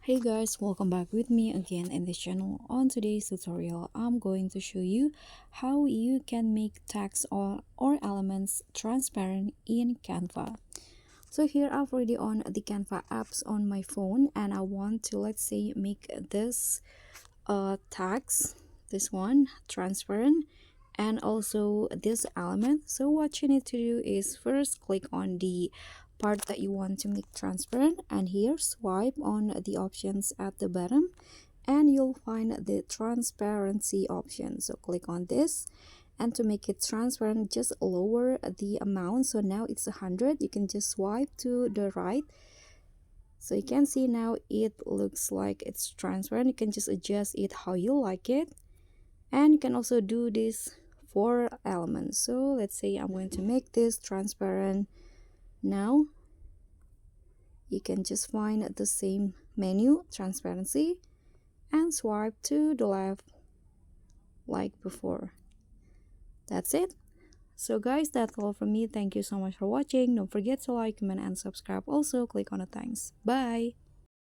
Hey guys, welcome back with me again in this channel. On today's tutorial, I'm going to show you how you can make text or elements transparent in Canva. So here I've already on the Canva apps on my phone and I want to, let's say, make this text, this one, transparent, and also this element. So what you need to do is first click on the part that you want to make transparent, and here swipe on the options at the bottom and you'll find the transparency option. So click on this, and to make it transparent, just lower the amount. So now it's 100. You can just swipe to the right, so you can see now it looks like it's transparent. You can just adjust it how you like it, and you can also do this for elements. So let's say I'm going to make this transparent. Now you can just find the same menu, transparency, and swipe to the left like before. That's it. So guys, that's all from me. Thank you so much for watching. Don't forget to like, comment, and subscribe. Also click on the thanks. Bye.